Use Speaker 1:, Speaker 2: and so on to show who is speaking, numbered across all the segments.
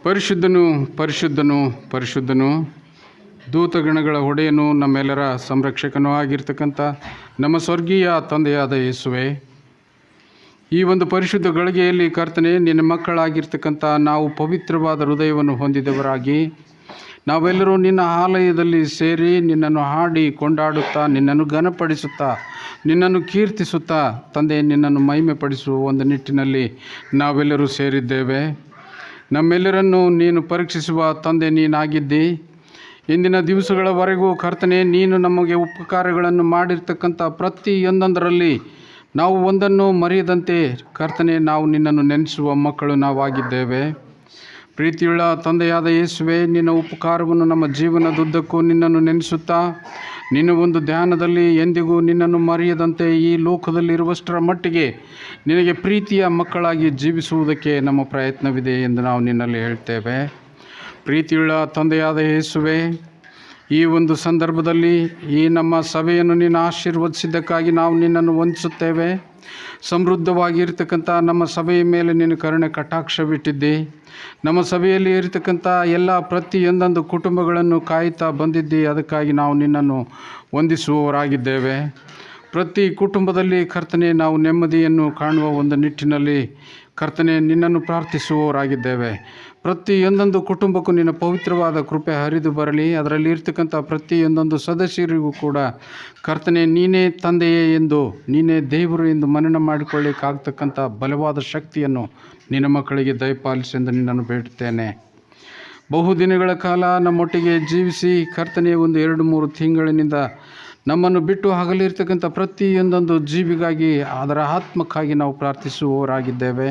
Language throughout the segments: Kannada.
Speaker 1: ಪರಿಶುದ್ಧನು ಪರಿಶುದ್ಧನು ಪರಿಶುದ್ಧನು, ದೂತಗಣಗಳ ಒಡೆಯನು, ನಮ್ಮೆಲ್ಲರ ಸಂರಕ್ಷಕನೂ ಆಗಿರ್ತಕ್ಕಂಥ ನಮ್ಮ ಸ್ವರ್ಗೀಯ ತಂದೆಯಾದ ಯೇಸುವೆ, ಈ ಒಂದು ಪರಿಶುದ್ಧ ಗಳಿಗೆಯಲ್ಲಿ ಕರ್ತನೆ, ನಿನ್ನ ಮಕ್ಕಳಾಗಿರ್ತಕ್ಕಂಥ ನಾವು ಪವಿತ್ರವಾದ ಹೃದಯವನ್ನು ಹೊಂದಿದವರಾಗಿ ನಾವೆಲ್ಲರೂ ನಿನ್ನ ಆಲಯದಲ್ಲಿ ಸೇರಿ ನಿನ್ನನ್ನು ಹಾಡಿ ಕೊಂಡಾಡುತ್ತಾ, ನಿನ್ನನ್ನು ಘನಪಡಿಸುತ್ತಾ, ನಿನ್ನನ್ನು ಕೀರ್ತಿಸುತ್ತಾ, ತಂದೆ ನಿನ್ನನ್ನು ಮಹಿಮೆಪಡಿಸುವ ಒಂದು ನಿಟ್ಟಿನಲ್ಲಿ ನಾವೆಲ್ಲರೂ ಸೇರಿದ್ದೇವೆ. ನಮ್ಮೆಲ್ಲರನ್ನು ನೀನು ಪರೀಕ್ಷಿಸುವ ತಂದೆ ನೀನಾಗಿದ್ದಿ. ಇಂದಿನ ದಿವಸಗಳವರೆಗೂ ಕರ್ತನೆ, ನೀನು ನಮಗೆ ಉಪಕಾರಗಳನ್ನು ಮಾಡಿರ್ತಕ್ಕಂಥ ಪ್ರತಿಯೊಂದರಲ್ಲಿ ನಾವು ಒಂದನ್ನು ಮರೆಯದಂತೆ ಕರ್ತನೆ, ನಾವು ನಿನ್ನನ್ನು ನೆನೆಸುವ ಮಕ್ಕಳು ನಾವಾಗಿದ್ದೇವೆ. ಪ್ರೀತಿಯುಳ್ಳ ತಂದೆಯಾದ ಯೇಸುವೆ, ನಿನ್ನ ಉಪಕಾರವನ್ನು ನಮ್ಮ ಜೀವನದುದ್ದಕ್ಕೂ ನಿನ್ನನ್ನು ನೆನೆಸುತ್ತಾ, ನಿನ್ನ ಒಂದು ಧ್ಯಾನದಲ್ಲಿ ಎಂದಿಗೂ ನಿನ್ನನ್ನು ಮರೆಯದಂತೆ ಈ ಲೋಕದಲ್ಲಿರುವಷ್ಟರ ಮಟ್ಟಿಗೆ ನಿನಗೆ ಪ್ರೀತಿಯ ಮಕ್ಕಳಾಗಿ ಜೀವಿಸುವುದಕ್ಕೆ ನಮ್ಮ ಪ್ರಯತ್ನವಿದೆ ಎಂದು ನಾವು ನಿನ್ನಲ್ಲಿ ಹೇಳ್ತೇವೆ. ಪ್ರೀತಿಯುಳ್ಳ ತಂದೆಯಾದ ಯೇಸುವೆ, ಈ ಒಂದು ಸಂದರ್ಭದಲ್ಲಿ ಈ ನಮ್ಮ ಸಭೆಯನ್ನು ನೀನು ಆಶೀರ್ವದಿಸಿದ್ದಕ್ಕಾಗಿ ನಾವು ನಿನ್ನನ್ನು ವಂದಿಸುತ್ತೇವೆ. ಸಮೃದ್ಧವಾಗಿರ್ತಕ್ಕಂಥ ನಮ್ಮ ಸಭೆಯ ಮೇಲೆ ನೀನು ಕರುಣೆ ಕಟಾಕ್ಷವಿಟ್ಟಿದ್ದಿ. ನಮ್ಮ ಸಭೆಯಲ್ಲಿ ಇರತಕ್ಕಂಥ ಎಲ್ಲ ಪ್ರತಿಯೊಂದೊಂದು ಕುಟುಂಬಗಳನ್ನು ಕಾಯುತ್ತಾ ಬಂದಿದ್ದಿ. ಅದಕ್ಕಾಗಿ ನಾವು ನಿನ್ನನ್ನು ವಂದಿಸುವವರಾಗಿದ್ದೇವೆ. ಪ್ರತಿ ಕುಟುಂಬದಲ್ಲಿ ಕರ್ತನೆ, ನಾವು ನೆಮ್ಮದಿಯನ್ನು ಕಾಣುವ ಒಂದು ನಿಟ್ಟಿನಲ್ಲಿ ಕರ್ತನೆ ನಿನ್ನನ್ನು ಪ್ರಾರ್ಥಿಸುವವರಾಗಿದ್ದೇವೆ. ಪ್ರತಿಯೊಂದೊಂದು ಕುಟುಂಬಕ್ಕೂ ನಿನ್ನ ಪವಿತ್ರವಾದ ಕೃಪೆ ಹರಿದು ಬರಲಿ. ಅದರಲ್ಲಿ ಇರ್ತಕ್ಕಂಥ ಪ್ರತಿಯೊಂದೊಂದು ಸದಸ್ಯರಿಗೂ ಕೂಡ ಕರ್ತನೆ, ನೀನೇ ತಂದೆಯೇ ಎಂದು, ನೀನೇ ದೇವರು ಎಂದು ಮನನ ಮಾಡಿಕೊಳ್ಳಿಕ್ಕಾಗ್ತಕ್ಕಂಥ ಬಲವಾದ ಶಕ್ತಿಯನ್ನು ನಿನ್ನ ಮಕ್ಕಳಿಗೆ ದಯಪಾಲಿಸೆಂದು ನಿನ್ನನ್ನು ಬೇಡುತ್ತೇನೆ. ಬಹುದಿನಗಳ ಕಾಲ ನಮ್ಮೊಟ್ಟಿಗೆ ಜೀವಿಸಿ ಕರ್ತನೆ, ಒಂದು 2-3 ತಿಂಗಳಿನಿಂದ ನಮ್ಮನ್ನು ಬಿಟ್ಟು ಹಗಲಿರ್ತಕ್ಕಂಥ ಪ್ರತಿಯೊಂದೊಂದು ಜೀವಿಗಾಗಿ, ಅದರ ಆತ್ಮಕ್ಕಾಗಿ ನಾವು ಪ್ರಾರ್ಥಿಸುವವರಾಗಿದ್ದೇವೆ.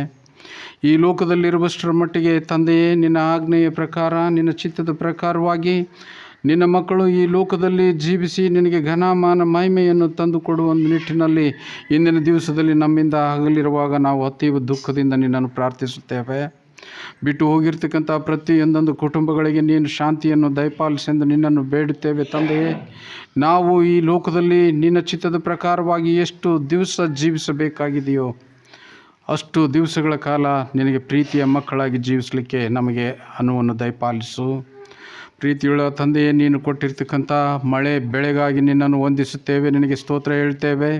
Speaker 1: ಈ ಲೋಕದಲ್ಲಿರುವಷ್ಟರ ಮಟ್ಟಿಗೆ ತಂದೆಯೇ, ನಿನ್ನ ಆಜ್ಞೆಯ ಪ್ರಕಾರ, ನಿನ್ನ ಚಿತ್ತದ ಪ್ರಕಾರವಾಗಿ ನಿನ್ನ ಮಕ್ಕಳು ಈ ಲೋಕದಲ್ಲಿ ಜೀವಿಸಿ ನಿನಗೆ ಘನಮಾನ ಮಹಿಮೆಯನ್ನು ತಂದು ಕೊಡುವ ಒಂದು ನಿಟ್ಟಿನಲ್ಲಿ ಇಂದಿನ ದಿವಸದಲ್ಲಿ ನಮ್ಮಿಂದ ಆಗಲಿರುವಾಗ ನಾವು ಅತೀವ ದುಃಖದಿಂದ ನಿನ್ನನ್ನು ಪ್ರಾರ್ಥಿಸುತ್ತೇವೆ. ಬಿಟ್ಟು ಹೋಗಿರ್ತಕ್ಕಂಥ ಪ್ರತಿಯೊಂದೊಂದು ಕುಟುಂಬಗಳಿಗೆ ನೀನು ಶಾಂತಿಯನ್ನು ದಯಪಾಲಿಸೆಂದು ನಿನ್ನನ್ನು ಬೇಡುತ್ತೇವೆ. ತಂದೆಯೇ, ನಾವು ಈ ಲೋಕದಲ್ಲಿ ನಿನ್ನ ಚಿತ್ತದ ಪ್ರಕಾರವಾಗಿ ಎಷ್ಟು ದಿವಸ ಜೀವಿಸಬೇಕಾಗಿದೆಯೋ ಅಷ್ಟು ದಿವಸಗಳ ಕಾಲ ನಿನಗೆ ಪ್ರೀತಿಯ ಮಕ್ಕಳಾಗಿ ಜೀವಿಸಲಿಕ್ಕೆ ನಮಗೆ ಅನುವನ್ನು ದಯಪಾಲಿಸು. ಪ್ರೀತಿಯುಳ್ಳ ತಂದೆಯೇ, ನೀನು ಕೊಟ್ಟಿರ್ತಕ್ಕಂಥ ಮಳೆ ಬೆಳೆಗಾಗಿ ನಿನ್ನನ್ನು ವಂದಿಸುತ್ತೇವೆ, ನಿನಗೆ ಸ್ತೋತ್ರ ಹೇಳ್ತೇವೆ.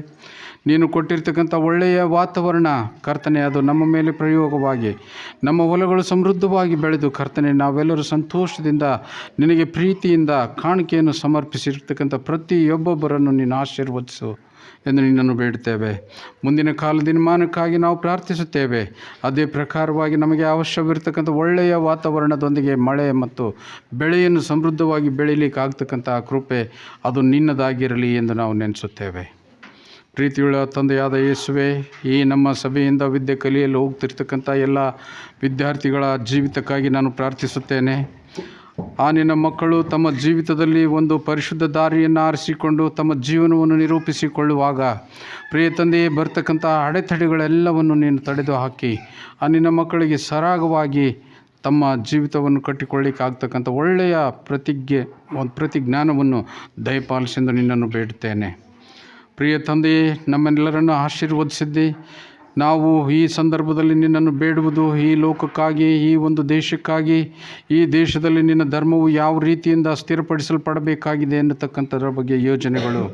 Speaker 1: ನೀನು ಕೊಟ್ಟಿರ್ತಕ್ಕಂಥ ಒಳ್ಳೆಯ ವಾತಾವರಣ ಕರ್ತನೆ, ಅದು ನಮ್ಮ ಮೇಲೆ ಪ್ರಯೋಗವಾಗಿ ನಮ್ಮ ಹೊಲಗಳು ಸಮೃದ್ಧವಾಗಿ ಬೆಳೆದು ಕರ್ತನೆ, ನಾವೆಲ್ಲರೂ ಸಂತೋಷದಿಂದ ನಿನಗೆ ಪ್ರೀತಿಯಿಂದ ಕಾಣಿಕೆಯನ್ನು ಸಮರ್ಪಿಸಿರ್ತಕ್ಕಂಥ ಪ್ರತಿಯೊಬ್ಬೊಬ್ಬರನ್ನು ನೀನು ಆಶೀರ್ವದಿಸು ಎಂದು ನಿನ್ನನ್ನು ಬೇಡುತ್ತೇವೆ. ಮುಂದಿನ ಕಾಲ ದಿನಮಾನಕ್ಕಾಗಿ ನಾವು ಪ್ರಾರ್ಥಿಸುತ್ತೇವೆ. ಅದೇ ಪ್ರಕಾರವಾಗಿ ನಮಗೆ ಅವಶ್ಯವಿರ್ತಕ್ಕಂಥ ಒಳ್ಳೆಯ ವಾತಾವರಣದೊಂದಿಗೆ ಮಳೆ ಮತ್ತು ಬೆಳೆಯನ್ನು ಸಮೃದ್ಧವಾಗಿ ಬೆಳೀಲಿಕ್ಕಾಗ್ತಕ್ಕಂಥ ಕೃಪೆ ಅದು ನಿನ್ನದಾಗಿರಲಿ ಎಂದು ನಾವು ನೆನೆಸುತ್ತೇವೆ. ಪ್ರೀತಿಯುಳ್ಳ ತಂದೆಯಾದ ಯೇಸುವೆ, ಈ ನಮ್ಮ ಸಭೆಯಿಂದ ವಿದ್ಯೆ ಕಲಿಯಲು ಹೋಗ್ತಿರ್ತಕ್ಕಂಥ ಎಲ್ಲ ವಿದ್ಯಾರ್ಥಿಗಳ ಜೀವಿತಕ್ಕಾಗಿ ನಾನು ಪ್ರಾರ್ಥಿಸುತ್ತೇನೆ. ಆ ನಿನ್ನ ಮಕ್ಕಳು ತಮ್ಮ ಜೀವಿತದಲ್ಲಿ ಒಂದು ಪರಿಶುದ್ಧ ದಾರಿಯನ್ನು ಆರಿಸಿಕೊಂಡು ತಮ್ಮ ಜೀವನವನ್ನು ನಿರೂಪಿಸಿಕೊಳ್ಳುವಾಗ ಪ್ರಿಯ ತಂದೆಯೇ, ಬರ್ತಕ್ಕಂಥ ಅಡೆತಡೆಗಳೆಲ್ಲವನ್ನು ನೀನು ತಡೆದು ಹಾಕಿ ಆ ನಿನ್ನ ಮಕ್ಕಳಿಗೆ ಸರಾಗವಾಗಿ ತಮ್ಮ ಜೀವಿತವನ್ನು ಕಟ್ಟಿಕೊಳ್ಳಿಕ್ಕಾಗ್ತಕ್ಕಂಥ ಒಳ್ಳೆಯ ಪ್ರತಿಜ್ಞಾನವನ್ನು ದಯಪಾಲಿಸೆಂದು ನಿನ್ನನ್ನು ಬೇಡುತ್ತೇನೆ. ಪ್ರಿಯ ತಂದೆಯೇ, ನಮ್ಮೆಲ್ಲರನ್ನು ಆಶೀರ್ವದಿಸಿದ್ದಿ. ನಾವು ಈ ಸಂದರ್ಭದಲ್ಲಿ ನಿನ್ನನ್ನು ಬೇಡುವುದು ಈ ಲೋಕಕ್ಕಾಗಿ, ಈ ಒಂದು ದೇಶಕ್ಕಾಗಿ, ಈ ದೇಶದಲ್ಲಿ ನಿನ್ನ ಧರ್ಮವು ಯಾವ ರೀತಿಯಿಂದ ಸ್ಥಿರಪಡಿಸಲ್ಪಡಬೇಕಾಗಿದೆ ಎನ್ನತಕ್ಕಂಥದ್ರ ಬಗ್ಗೆ ಯೋಜನೆಗಳು,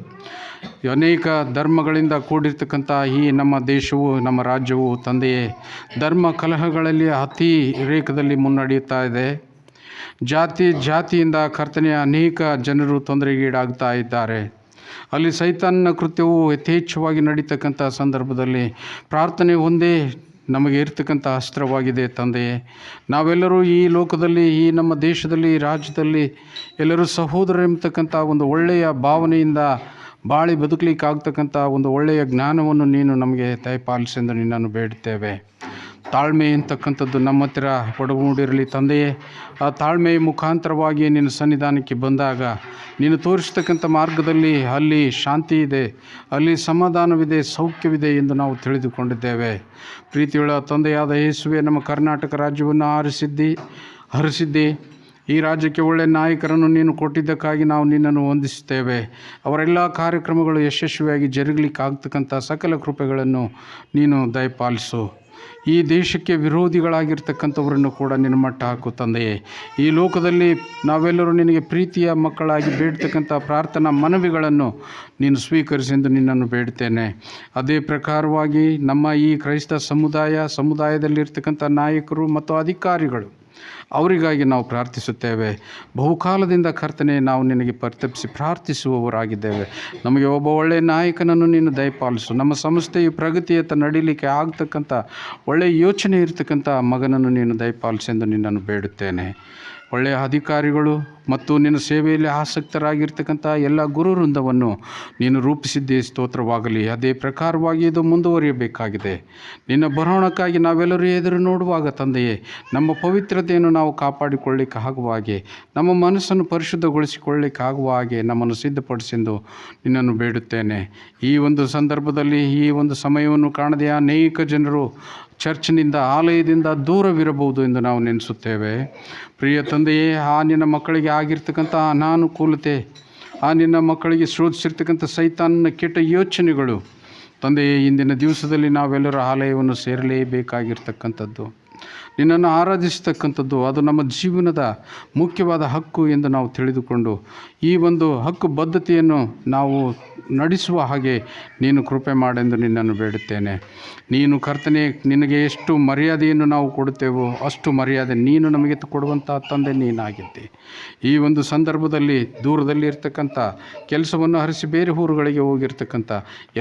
Speaker 1: ಅನೇಕ ಧರ್ಮಗಳಿಂದ ಕೂಡಿರ್ತಕ್ಕಂಥ ಈ ನಮ್ಮ ದೇಶವು, ನಮ್ಮ ರಾಜ್ಯವು ತಂದೆಯೇ, ಧರ್ಮ ಕಲಹಗಳಲ್ಲಿ ಅತಿ ರೇಖದಲ್ಲಿ ಮುನ್ನಡೆಯುತ್ತಾ ಇದೆ. ಜಾತಿಯಿಂದ ಕರ್ತನೆಯ ಅನೇಕ ಜನರು ತೊಂದರೆಗೀಡಾಗ್ತಾ ಇದ್ದಾರೆ. ಅಲ್ಲಿ ಸೈತಾನನ ಕೃತ್ಯವು ಯಥೇಚ್ಛವಾಗಿ ನಡೀತಕ್ಕಂಥ ಸಂದರ್ಭದಲ್ಲಿ ಪ್ರಾರ್ಥನೆ ಒಂದೇ ನಮಗೆ ಇರ್ತಕ್ಕಂಥ ಅಸ್ತ್ರವಾಗಿದೆ. ತಂದೆಯೇ, ನಾವೆಲ್ಲರೂ ಈ ಲೋಕದಲ್ಲಿ, ಈ ನಮ್ಮ ದೇಶದಲ್ಲಿ, ಈ ರಾಜ್ಯದಲ್ಲಿ ಎಲ್ಲರೂ ಸಹೋದರರೆಂಬತಕ್ಕಂಥ ಒಂದು ಒಳ್ಳೆಯ ಭಾವನೆಯಿಂದ ಬಾಳಿ ಬದುಕಲಿಕ್ಕಾಗ್ತಕ್ಕಂಥ ಒಂದು ಒಳ್ಳೆಯ ಜ್ಞಾನವನ್ನು ನೀನು ನಮಗೆ ದಯಪಾಲಿಸೆಂದು ನಿನ್ನನ್ನು ಬೇಡುತ್ತೇವೆ. ತಾಳ್ಮೆ ಅಂತಕ್ಕಂಥದ್ದು ನಮ್ಮ ಹತ್ತಿರ ಒಡಗೂಡಿರಲಿ ತಂದೆಯೇ. ಆ ತಾಳ್ಮೆಯ ಮುಖಾಂತರವಾಗಿ ನಿನ್ನ ಸನ್ನಿಧಾನಕ್ಕೆ ಬಂದಾಗ ನೀನು ತೋರಿಸ್ತಕ್ಕಂಥ ಮಾರ್ಗದಲ್ಲಿ ಅಲ್ಲಿ ಶಾಂತಿ ಇದೆ, ಅಲ್ಲಿ ಸಮಾಧಾನವಿದೆ, ಸೌಖ್ಯವಿದೆ ಎಂದು ನಾವು ತಿಳಿದುಕೊಂಡಿದ್ದೇವೆ. ಪ್ರೀತಿಯುಳ್ಳ ತಂದೆಯಾದ ಯೇಸುವೆ, ನಮ್ಮ ಕರ್ನಾಟಕ ರಾಜ್ಯವನ್ನು ಹರಿಸಿದ್ದಿ. ಈ ರಾಜ್ಯಕ್ಕೆ ಒಳ್ಳೆಯ ನಾಯಕರನ್ನು ನೀನು ಕೊಟ್ಟಿದ್ದಕ್ಕಾಗಿ ನಾವು ನಿನ್ನನ್ನು ವಂದಿಸುತ್ತೇವೆ. ಅವರೆಲ್ಲ ಕಾರ್ಯಕ್ರಮಗಳು ಯಶಸ್ವಿಯಾಗಿ ಜರುಗಲಿಕ್ಕಾಗ್ತಕ್ಕಂಥ ಸಕಲ ಕೃಪೆಗಳನ್ನು ನೀನು ದಯಪಾಲಿಸು. ಈ ದೇಶಕ್ಕೆ ವಿರೋಧಿಗಳಾಗಿರ್ತಕ್ಕಂಥವರನ್ನು ಕೂಡ ನಿನ್ನ ಮಟ್ಟ ಹಾಕು ತಂದೆಯೇ. ಈ ಲೋಕದಲ್ಲಿ ನಾವೆಲ್ಲರೂ ನಿನಗೆ ಪ್ರೀತಿಯ ಮಕ್ಕಳಾಗಿ ಬೇಡ್ತಕ್ಕಂಥ ಪ್ರಾರ್ಥನಾ ಮನವಿಗಳನ್ನು ನೀನು ಸ್ವೀಕರಿಸೆಂದು ನಿನ್ನನ್ನು ಬೇಡ್ತೇನೆ. ಅದೇ ಪ್ರಕಾರವಾಗಿ ನಮ್ಮ ಈ ಕ್ರೈಸ್ತ ಸಮುದಾಯದಲ್ಲಿರ್ತಕ್ಕಂಥ ನಾಯಕರು ಮತ್ತು ಅಧಿಕಾರಿಗಳು, ಅವರಿಗಾಗಿ ನಾವು ಪ್ರಾರ್ಥಿಸುತ್ತೇವೆ. ಬಹುಕಾಲದಿಂದ ಕರ್ತನೆ ನಾವು ನಿನಗೆ ಪರಿತಪಿಸಿ ಪ್ರಾರ್ಥಿಸುವವರಾಗಿದ್ದೇವೆ. ನಮಗೆ ಒಬ್ಬ ಒಳ್ಳೆಯ ನಾಯಕನನ್ನು ನೀನು ದಯಪಾಲಿಸು. ನಮ್ಮ ಸಂಸ್ಥೆಯು ಪ್ರಗತಿಯತ್ತ ನಡೀಲಿಕ್ಕೆ ಆಗ್ತಕ್ಕಂಥ ಒಳ್ಳೆಯ ಯೋಚನೆ ಇರತಕ್ಕಂಥ ಮಗನನ್ನು ನೀನು ದಯಪಾಲಿಸೆಂದು ನಿನ್ನನ್ನು ಬೇಡುತ್ತೇನೆ. ಒಳ್ಳೆಯ ಅಧಿಕಾರಿಗಳು ಮತ್ತು ನಿನ್ನ ಸೇವೆಯಲ್ಲಿ ಆಸಕ್ತರಾಗಿರ್ತಕ್ಕಂಥ ಎಲ್ಲ ಗುರು ವೃಂದವನ್ನು ನೀನು ರೂಪಿಸಿದ್ದೇ ಸ್ತೋತ್ರವಾಗಲಿ. ಅದೇ ಪ್ರಕಾರವಾಗಿ ಇದು ಮುಂದುವರಿಯಬೇಕಾಗಿದೆ. ನಿನ್ನ ಬರೋಣಕ್ಕಾಗಿ ನಾವೆಲ್ಲರೂ ಎದುರು ನೋಡುವಾಗ ತಂದೆಯೇ, ನಮ್ಮ ಪವಿತ್ರತೆಯನ್ನು ನಾವು ಕಾಪಾಡಿಕೊಳ್ಳಿಕ್ಕೆ ಆಗುವ ಹಾಗೆ, ನಮ್ಮ ಮನಸ್ಸನ್ನು ಪರಿಶುದ್ಧಗೊಳಿಸಿಕೊಳ್ಳಿಕ್ಕೆ ಆಗುವ ಹಾಗೆ ನಮ್ಮನ್ನು ಸಿದ್ಧಪಡಿಸೆಂದು ನಿನ್ನನ್ನು ಬೇಡುತ್ತೇನೆ. ಈ ಒಂದು ಸಂದರ್ಭದಲ್ಲಿ ಈ ಒಂದು ಸಮಯವನ್ನು ಕಾಣದೆ ಅನೇಕ ಜನರು ಚರ್ಚ್ನಿಂದ, ಆಲಯದಿಂದ ದೂರವಿರಬಹುದು ಎಂದು ನಾವು ನೆನೆಸುತ್ತೇವೆ. ಪ್ರಿಯ ತಂದೆಯೇ, ಆ ನಿನ್ನ ಮಕ್ಕಳಿಗೆ ಆಗಿರ್ತಕ್ಕಂಥ ಅನಾನುಕೂಲತೆ, ಆ ನಿನ್ನ ಮಕ್ಕಳಿಗೆ ಶೋಧಿಸಿರ್ತಕ್ಕಂಥ ಸೈತಾನನ ಕೆಟ್ಟ ಯೋಚನೆಗಳು ತಂದೆಯೇ, ಇಂದಿನ ದಿವಸದಲ್ಲಿ ನಾವೆಲ್ಲರೂ ಆಲಯವನ್ನು ಸೇರಲೇಬೇಕಾಗಿರ್ತಕ್ಕಂಥದ್ದು, ನಿನ್ನನ್ನು ಆರಾಧಿಸ್ತಕ್ಕಂಥದ್ದು, ಅದು ನಮ್ಮ ಜೀವನದ ಮುಖ್ಯವಾದ ಹಕ್ಕು ಎಂದು ನಾವು ತಿಳಿದುಕೊಂಡು ಈ ಒಂದು ಹಕ್ಕು ಬದ್ಧತೆಯನ್ನು ನಾವು ನಡೆಸುವ ಹಾಗೆ ನೀನು ಕೃಪೆ ಮಾಡೆಂದು ನಿನ್ನನ್ನು ಬೇಡುತ್ತೇನೆ. ನೀನು ಕರ್ತನೆ, ನಿನಗೆ ಎಷ್ಟು ಮರ್ಯಾದೆಯನ್ನು ನಾವು ಕೊಡುತ್ತೇವೋ ಅಷ್ಟು ಮರ್ಯಾದೆ ನೀನು ನಮಗೆ ಕೊಡುವಂಥ ತಂದೆ ನೀನಾಗಿದ್ದೆ. ಈ ಒಂದು ಸಂದರ್ಭದಲ್ಲಿ ದೂರದಲ್ಲಿ ಇರ್ತಕ್ಕಂಥ ಕೆಲಸವನ್ನು ಹರಿಸಿ ಬೇರೆ ಊರುಗಳಿಗೆ ಹೋಗಿರ್ತಕ್ಕಂಥ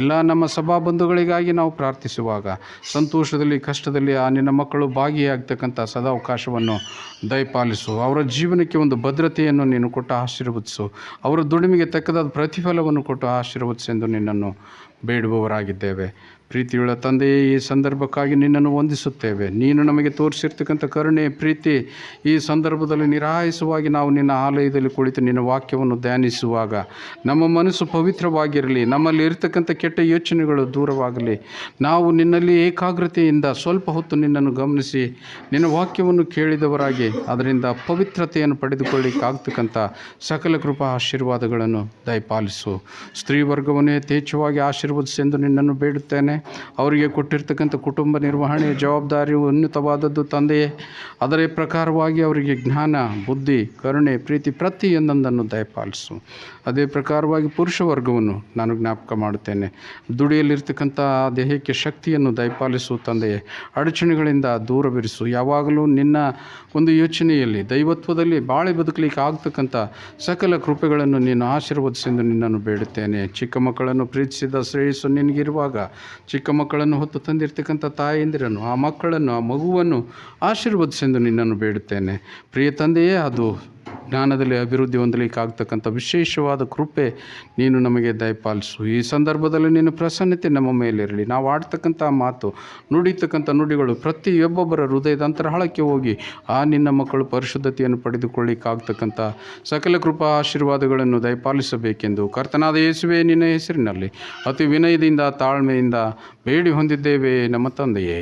Speaker 1: ಎಲ್ಲ ನಮ್ಮ ಸಭಾಬಂಧುಗಳಿಗಾಗಿ ನಾವು ಪ್ರಾರ್ಥಿಸುವಾಗ ಸಂತೋಷದಲ್ಲಿ ಕಷ್ಟದಲ್ಲಿ ಆ ನಿನ್ನ ಮಕ್ಕಳು ಭಾಗಿಯಾಗ್ತಕ್ಕಂಥ ಸದಾವಕಾಶವನ್ನು ದಯಪಾಲಿಸು. ಅವರ ಜೀವನಕ್ಕೆ ಒಂದು ಭದ್ರತೆಯನ್ನು ನೀನು ಕೊಟ್ಟು ಆಶೀರ್ವದಿಸು. ಅವರ ದುಡಿಮೆಗೆ ತಕ್ಕದಾದ ಪ್ರತಿಫಲವನ್ನು ಕೊಟ್ಟು ಆಶೀರ್ವದಿಸೆಂದು ನಿನ್ನನ್ನು ಬೇಡುವವರಾಗಿದ್ದೇವೆ. ಪ್ರೀತಿಯುಳ್ಳ ತಂದೆಯೇ, ಈ ಸಂದರ್ಭಕ್ಕಾಗಿ ನಿನ್ನನ್ನು ವಂದಿಸುತ್ತೇವೆ. ನೀನು ನಮಗೆ ತೋರಿಸಿರ್ತಕ್ಕಂಥ ಕರುಣೆ, ಪ್ರೀತಿ ಈ ಸಂದರ್ಭದಲ್ಲಿ ನಿರಾಯಸವಾಗಿ ನಾವು ನಿನ್ನ ಆಲಯದಲ್ಲಿ ಕುಳಿತು ನಿನ್ನ ವಾಕ್ಯವನ್ನು ಧ್ಯಾನಿಸುವಾಗ ನಮ್ಮ ಮನಸ್ಸು ಪವಿತ್ರವಾಗಿರಲಿ, ನಮ್ಮಲ್ಲಿ ಇರತಕ್ಕಂಥ ಕೆಟ್ಟ ಯೋಚನೆಗಳು ದೂರವಾಗಲಿ. ನಾವು ನಿನ್ನಲ್ಲಿ ಏಕಾಗ್ರತೆಯಿಂದ ಸ್ವಲ್ಪ ಹೊತ್ತು ನಿನ್ನನ್ನು ಗಮನಿಸಿ ನಿನ್ನ ವಾಕ್ಯವನ್ನು ಕೇಳಿದವರಾಗಿ ಅದರಿಂದ ಪವಿತ್ರತೆಯನ್ನು ಪಡೆದುಕೊಳ್ಳಿಕ್ಕಾಗ್ತಕ್ಕಂಥ ಸಕಲ ಕೃಪಾ ಆಶೀರ್ವಾದಗಳನ್ನು ದಯಪಾಲಿಸು. ಸ್ತ್ರೀ ವರ್ಗವನ್ನೇ ಯಥೇಚ್ಛವಾಗಿ ಆಶೀರ್ವದಿಸೆಂದು ನಿನ್ನನ್ನು ಬೇಡುತ್ತೇನೆ. ಅವರಿಗೆ ಕೊಟ್ಟಿರ್ತಕ್ಕಂಥ ಕುಟುಂಬ ನಿರ್ವಹಣೆಯ ಜವಾಬ್ದಾರಿಯು ಉನ್ನತವಾದದ್ದು ತಂದೆಯೇ. ಅದರ ಪ್ರಕಾರವಾಗಿ ಅವರಿಗೆ ಜ್ಞಾನ, ಬುದ್ಧಿ, ಕರುಣೆ, ಪ್ರೀತಿ ಪ್ರತಿಯೊಂದನ್ನು ದಯಪಾಲಿಸು. ಅದೇ ಪ್ರಕಾರವಾಗಿ ಪುರುಷ ವರ್ಗವನ್ನು ನಾನು ಜ್ಞಾಪಕ ಮಾಡುತ್ತೇನೆ. ದುಡಿಯಲಿರ್ತಕ್ಕಂಥ ದೇಹಕ್ಕೆ ಶಕ್ತಿಯನ್ನು ದಯಪಾಲಿಸು ತಂದೆಯೇ. ಅಡಚಣೆಗಳಿಂದ ದೂರವಿರಿಸು. ಯಾವಾಗಲೂ ನಿನ್ನ ಒಂದು ಯೋಚನೆಯಲ್ಲಿ, ದೈವತ್ವದಲ್ಲಿ ಬಾಳೆ ಬದುಕಲಿಕ್ಕೆ ಆಗ್ತಕ್ಕಂಥ ಸಕಲ ಕೃಪೆಗಳನ್ನು ನೀನು ಆಶೀರ್ವದಿಸೆಂದು ನಿನ್ನನ್ನು ಬೇಡುತ್ತೇನೆ. ಚಿಕ್ಕ ಮಕ್ಕಳನ್ನು ಪ್ರೀತಿಸಿದ ಶ್ರೇಯಸ್ಸು ನಿನಗಿರುವಾಗ ಚಿಕ್ಕ ಮಕ್ಕಳನ್ನು ಹೊತ್ತು ತಂದಿರ್ತಕ್ಕಂಥ ತಾಯಂದಿರನ್ನು, ಆ ಮಕ್ಕಳನ್ನು, ಆ ಮಗುವನ್ನು ಆಶೀರ್ವದಿಸೆಂದು ನಿನ್ನನ್ನು ಬೇಡುತ್ತೇನೆ. ಪ್ರಿಯ ತಂದೆಯೇ, ಅದು ಜ್ಞಾನದಲ್ಲಿ ಅಭಿವೃದ್ಧಿ ಹೊಂದಲಿಕ್ಕಾಗ್ತಕ್ಕಂಥ ವಿಶೇಷವಾದ ಕೃಪೆ ನೀನು ನಮಗೆ ದಯಪಾಲಿಸು. ಈ ಸಂದರ್ಭದಲ್ಲಿ ನಿನ್ನ ಪ್ರಸನ್ನತೆ ನಮ್ಮ ಮೇಲಿರಲಿ. ನಾವು ಆಡ್ತಕ್ಕಂಥ ಮಾತು, ನುಡಿತಕ್ಕಂಥ ನುಡಿಗಳು ಪ್ರತಿಯೊಬ್ಬೊಬ್ಬರ ಹೃದಯದ ಅಂತರಾಳಕ್ಕೆ ಹೋಗಿ ಆ ನಿನ್ನ ಮಕ್ಕಳು ಪರಿಶುದ್ಧತೆಯನ್ನು ಪಡೆದುಕೊಳ್ಳಿಕ್ಕಾಗ್ತಕ್ಕಂಥ ಸಕಲ ಕೃಪಾ ಆಶೀರ್ವಾದಗಳನ್ನು ದಯಪಾಲಿಸಬೇಕೆಂದು ಕರ್ತನಾದ ಯೇಸುವೇ ನಿನ್ನ ಹೆಸರಿನಲ್ಲಿ ಅತಿ ವಿನಯದಿಂದ ತಾಳ್ಮೆಯಿಂದ ಬೇಡಿ ಹೊಂದಿದ್ದೇವೆ ನಮ್ಮ ತಂದೆಯೇ.